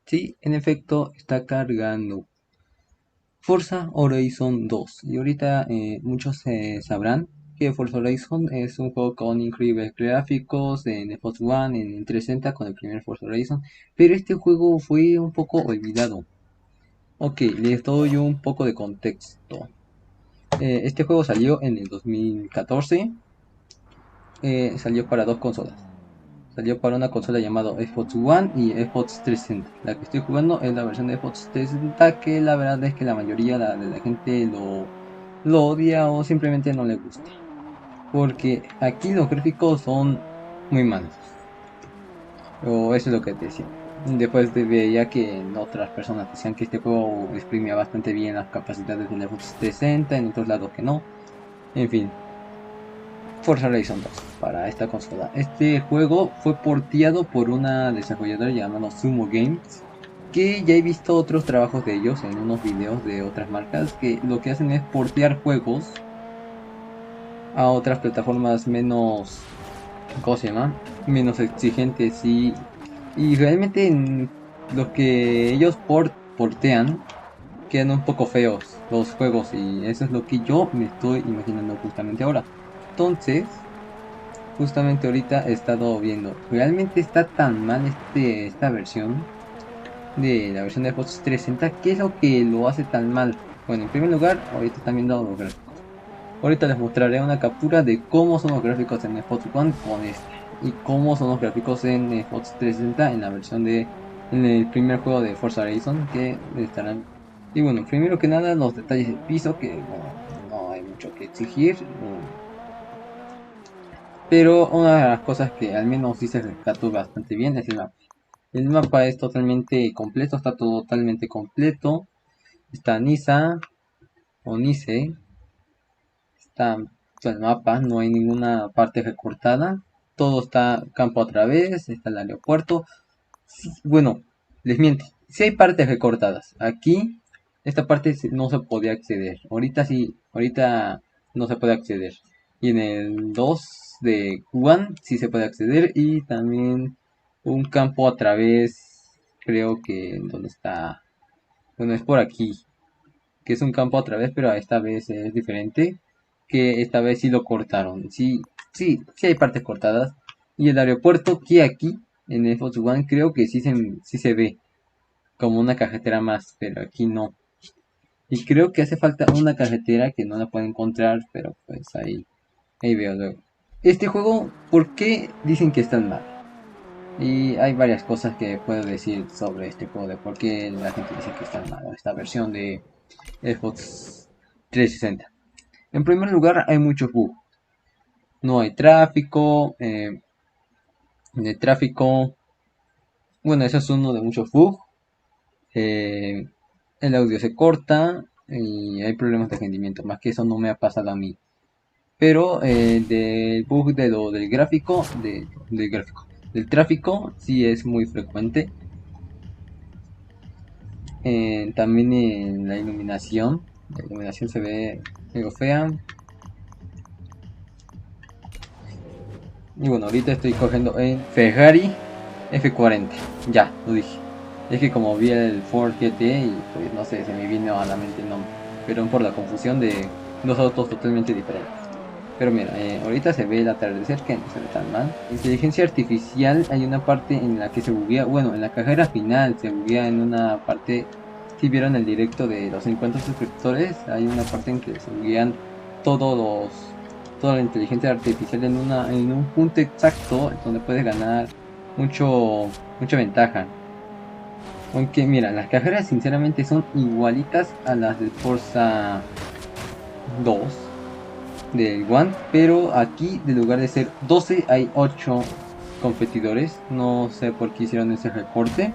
Sí, en efecto está cargando Forza Horizon 2. Y ahorita muchos sabrán que Forza Horizon es un juego con increíbles gráficos en Xbox One, en 360 con el primer Forza Horizon. Pero este juego fue un poco olvidado. Ok, les doy un poco de contexto. Este juego salió en el 2014. Salió para dos consolas. Salió para una consola llamada Xbox One y Xbox 360. La que estoy jugando es la versión de Xbox 360, que la verdad es que la mayoría de la gente lo odia o simplemente no le gusta. Porque aquí los gráficos son muy malos. O eso es lo que decían. Después veía que en otras personas decían que este juego exprimía bastante bien las capacidades del Xbox 360, en otros lados que no. En fin, Forza Horizon 2 para esta consola. Este juego fue porteado por una desarrolladora llamada Sumo Games, que ya he visto otros trabajos de ellos en unos videos de otras marcas que lo que hacen es portear juegos a otras plataformas menos, ¿cómo se llama? Menos exigentes y realmente en lo que ellos portean quedan un poco feos los juegos y eso es lo que yo me estoy imaginando justamente ahora. Entonces, justamente ahorita he estado viendo, ¿realmente está tan mal esta versión de la versión de Xbox 360? ¿Qué es lo que lo hace tan mal? Bueno, en primer lugar, ahorita están viendo los gráficos. Ahorita les mostraré una captura de cómo son los gráficos en Xbox One con esta y cómo son los gráficos en Xbox 360 en la versión en el primer juego de Forza Horizon que estarán. Y bueno, primero que nada los detalles del piso, que bueno, no hay mucho que exigir. Pero una de las cosas que al menos sí se rescató bastante bien es el mapa. El mapa es totalmente completo, está totalmente completo. Está Nisa o Nice, está el mapa, no hay ninguna parte recortada. Todo está campo a través, está el aeropuerto. Bueno, les miento, si hay partes recortadas. Aquí, esta parte no se podía acceder. Ahorita sí, ahorita no se puede acceder. Y en el 2 de One sí se puede acceder. Y también un campo a través, creo que donde está. Bueno, es por aquí. Que es un campo a través, pero esta vez es diferente. Que esta vez sí lo cortaron. Sí, sí, sí hay partes cortadas. Y el aeropuerto que aquí en Xbox One creo que sí se ve como una cajetera más, pero aquí no. Y creo que hace falta una cajetera que no la puedo encontrar, pero pues ahí veo luego. Este juego, ¿por qué dicen que es tan mal? Y hay varias cosas que puedo decir sobre este juego, de por qué la gente dice que es tan malo, esta versión de Xbox 360. En primer lugar, hay muchos bugs. No hay tráfico, de tráfico, bueno, eso es uno de muchos bugs. eh, el audio se corta y hay problemas de rendimiento. Más que eso no me ha pasado a mí. Pero del bug del gráfico, del gráfico, del tráfico, sí es muy frecuente. También en la iluminación se ve algo fea. Y bueno, ahorita estoy cogiendo en Ferrari F40. Ya, lo dije. Es que como vi el Ford GT y pues no sé, se me vino a la mente el nombre. Pero por la confusión de dos autos totalmente diferentes. Pero mira, ahorita se ve el atardecer que no se ve tan mal. Inteligencia artificial, hay una parte en la que se buguea. Bueno, en la carrera final se buguea en una parte. Si vieron el directo de los 50 suscriptores, hay una parte en que se buguean todos toda la inteligencia artificial en un punto exacto donde puedes ganar mucha ventaja. Aunque mira, las carreras sinceramente son igualitas a las del Forza 2 del One, pero aquí en lugar de ser 12 hay 8 competidores. No sé por qué hicieron ese recorte,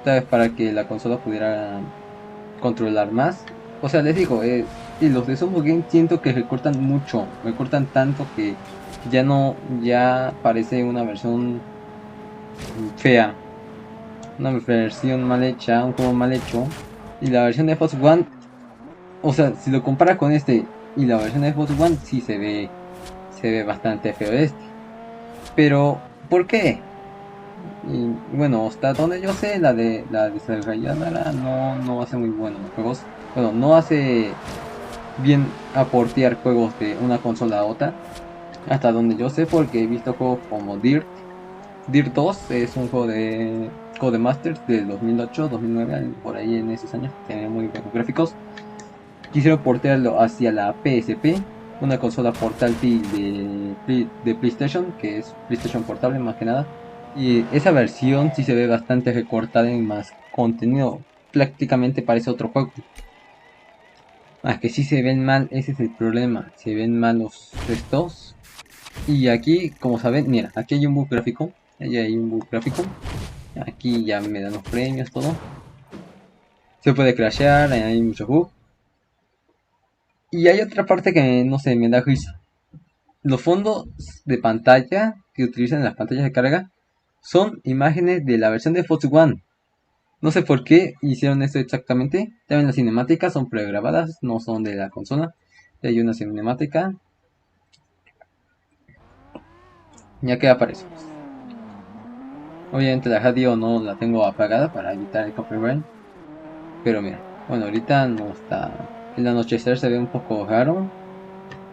tal vez para que la consola pudiera controlar más. O sea, les digo, y los de Sumo Game siento que recortan mucho, recortan tanto que ya parece una versión fea, una versión mal hecha, un juego mal hecho. Y la versión de Xbox One O sea, si lo comparas con este y la versión de Xbox One, sí se ve bastante feo este. Pero, ¿por qué? Y bueno, hasta donde yo sé, la desarrolladora no hace muy buenos juegos. Bueno, no hace bien a portear juegos de una consola a otra. Hasta donde yo sé, porque he visto juegos como Dirt. Dirt 2 es un juego de Codemasters del 2008, 2009, por ahí en esos años. Tiene muy buenos gráficos. Quisieron portearlo hacia la PSP, una consola portátil de PlayStation, que es PlayStation Portable más que nada. Y esa versión sí se ve bastante recortada en más contenido. Prácticamente parece otro juego. Que sí se ven mal, ese es el problema. Se ven mal los textos. Y aquí, como saben, mira, aquí hay un bug gráfico. Ahí hay un bug gráfico. Aquí ya me dan los premios, todo. Se puede crashear, hay muchos bugs. Y hay otra parte que no sé, me da risa. Los fondos de pantalla que utilizan en las pantallas de carga son imágenes de la versión de Xbox One. No sé por qué hicieron esto exactamente. También las cinemáticas son pregrabadas, no son de la consola. Hay una cinemática. Ya que aparece. Obviamente la radio no la tengo apagada para evitar el copyright. Pero mira, bueno, ahorita no está. El anochecer se ve un poco raro.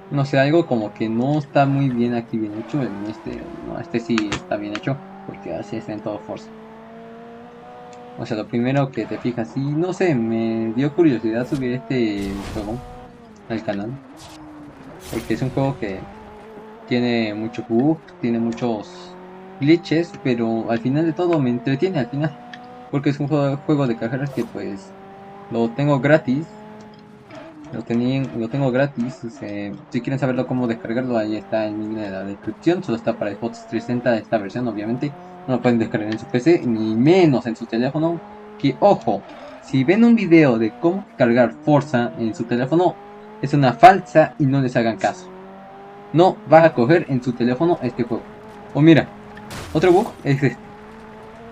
No sé, algo como que no está muy bien aquí bien hecho. En este, no, este sí está bien hecho. Porque así está en todo Forza. O sea, lo primero que te fijas, y no sé, me dio curiosidad subir este juego al canal. Porque es un juego que tiene mucho bug, tiene muchos glitches, pero al final de todo me entretiene al final. Porque es un juego de carreras que pues lo tengo gratis. Lo tengo gratis. Si quieren saberlo cómo descargarlo, ahí está el link de la descripción. Solo está para Xbox 360 esta versión, obviamente. No lo pueden descargar en su PC, ni menos en su teléfono. Que ojo, si ven un video de cómo cargar Forza en su teléfono, es una falsa y no les hagan caso. No va a coger en su teléfono este juego. O mira, otro bug es este.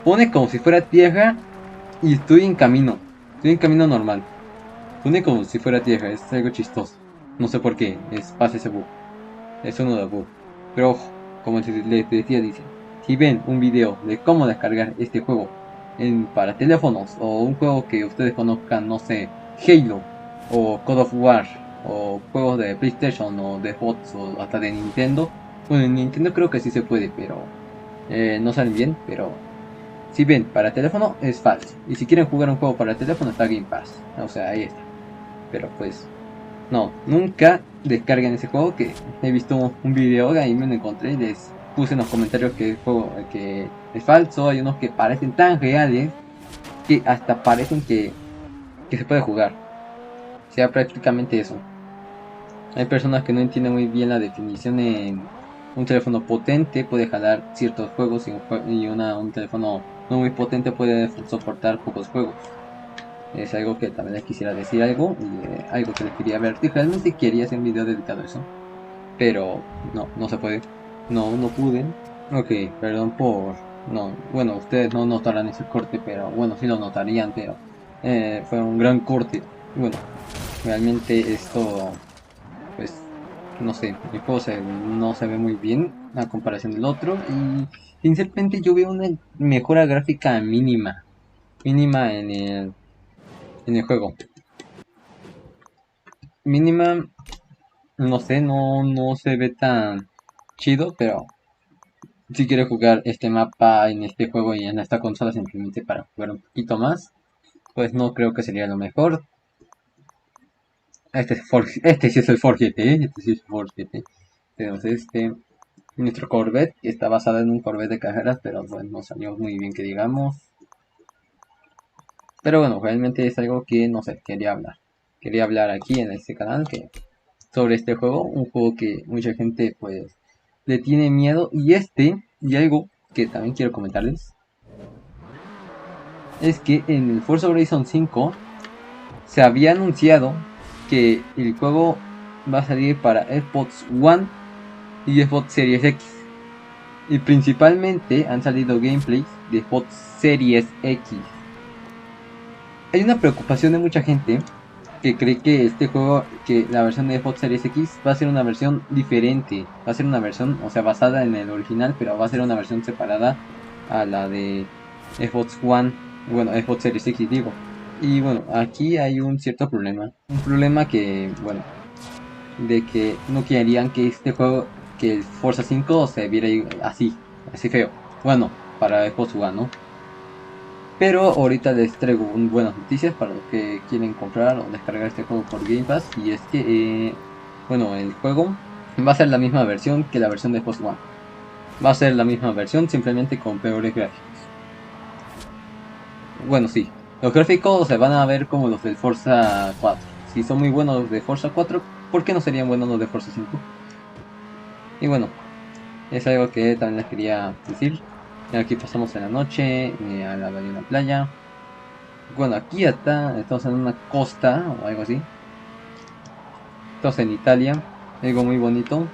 Pone como si fuera tierra y estoy en camino. Estoy en camino normal. Pone como si fuera tierra, es algo chistoso. No sé por qué, pasa ese bug. Es uno de bug. Pero ojo, como les decía, dice, si ven un video de cómo descargar este juego para teléfonos o un juego que ustedes conozcan, no sé, Halo o God of War o juegos de PlayStation o de Xbox o hasta de Nintendo. Bueno, en Nintendo creo que sí se puede, pero no salen bien, pero si ven para teléfono es falso. Y si quieren jugar un juego para teléfono está Game Pass. O sea, ahí está. Pero pues no, nunca descarguen ese juego, que he visto un video y ahí me lo encontré y les puse en los comentarios que el juego que es falso. Hay unos que parecen tan reales que hasta parecen que se puede jugar. Sea prácticamente eso. Hay personas que no entienden muy bien la definición en un teléfono potente puede jalar ciertos juegos y un teléfono no muy potente puede soportar pocos juegos. Es algo que también les quisiera decir algo y algo que les quería ver. Y realmente quería hacer un video dedicado a eso. Pero no se puede. No pude. Ok, perdón por... No, bueno, ustedes no notarán ese corte, pero bueno, sí lo notarían, pero fue un gran corte. Bueno, realmente esto, pues, no sé, el juego no se ve muy bien a comparación del otro y sinceramente yo veo una mejora gráfica mínima en el juego. Mínima, no sé, no se ve tan chido, pero si quiero jugar este mapa en este juego y en esta consola simplemente para jugar un poquito más, pues no creo que sería lo mejor. Este sí es el Ford GT, este sí es el Ford GT. Tenemos nuestro Corvette, que está basado en un Corvette de carreras, pero bueno, no salió muy bien que digamos. Pero bueno, realmente es algo que no sé, quería hablar. Quería hablar aquí en este canal sobre este juego, un juego que mucha gente pues le tiene miedo y algo que también quiero comentarles es que en el Forza Horizon 5 se había anunciado que el juego va a salir para Xbox One y Xbox Series X. Y principalmente han salido gameplays de Xbox Series X. Hay una preocupación de mucha gente que cree que este juego, que la versión de Xbox Series X va a ser una versión diferente, va a ser una versión, o sea, basada en el original, pero va a ser una versión separada a la de Xbox One, bueno, Xbox Series X digo. Y bueno, aquí hay un cierto problema, un problema que, bueno, de que no querían que este juego, que el Forza 5 se viera así, así feo. Bueno, para Xbox One, ¿no? Pero ahorita les traigo buenas noticias para los que quieren comprar o descargar este juego por Game Pass. Y es que, bueno, el juego va a ser la misma versión que la versión de Xbox One. Va a ser la misma versión, simplemente con peores gráficos. Bueno, sí, los gráficos se van a ver como los del Forza 4. Si son muy buenos los de Forza 4, ¿por qué no serían buenos los de Forza 5? Y bueno, es algo que también les quería decir. Aquí pasamos en la noche, a la de una playa. Bueno, aquí estamos en una costa o algo así. Estamos en Italia, algo muy bonito.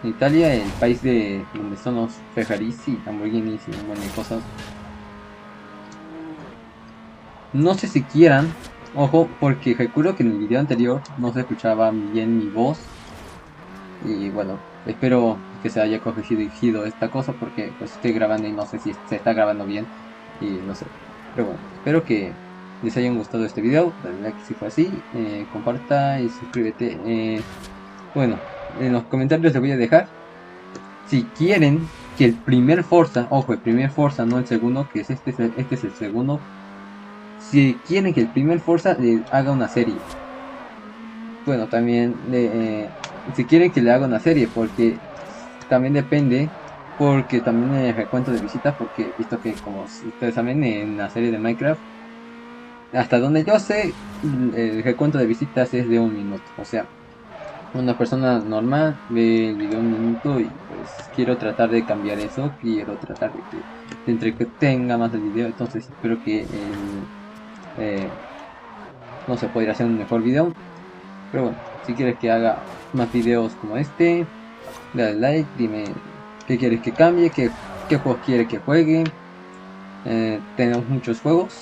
En Italia, el país de donde son los Ferraris y Lamborghinis y un montón de cosas. No sé si quieran, ojo, porque recuerdo que en el video anterior no se escuchaba bien mi voz. Y bueno, espero que se haya corregido esta cosa porque pues estoy grabando y no sé si se está grabando bien. Y no sé. Pero bueno, espero que les haya gustado este video. Dale like si fue así. Comparta y suscríbete. Bueno, en los comentarios les voy a dejar. Si quieren que el primer Forza, ojo, el primer Forza, no el segundo, que es este es el segundo. Si quieren que el primer Forza le haga una serie. Bueno, también si quieren que le haga una serie, porque también depende, porque también el recuento de visitas, porque he visto que como ustedes saben en la serie de Minecraft, hasta donde yo sé, el recuento de visitas es de 1 minuto, o sea, una persona normal ve el video 1 minuto y pues quiero tratar de cambiar eso, quiero tratar de que se entretenga más el video, entonces espero que no se podría hacer un mejor video, pero bueno, si quieres que haga más videos como este, dale like, dime qué quieres que cambie, qué juegos quieres que juegue. Tenemos muchos juegos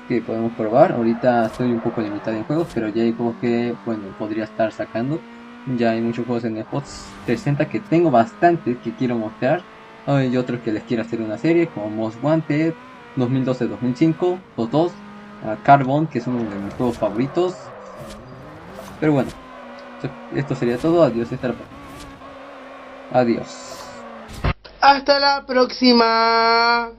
que podemos probar. Ahorita estoy un poco limitado en juegos, pero ya hay juegos que, bueno, podría estar sacando. Ya hay muchos juegos en Xbox 360 que tengo bastantes que quiero mostrar. Hay otros que les quiero hacer una serie, como Most Wanted, 2012-2005, los dos. Carbon, que es uno de mis juegos favoritos. Pero bueno, esto sería todo. Adiós, adiós. Hasta la próxima.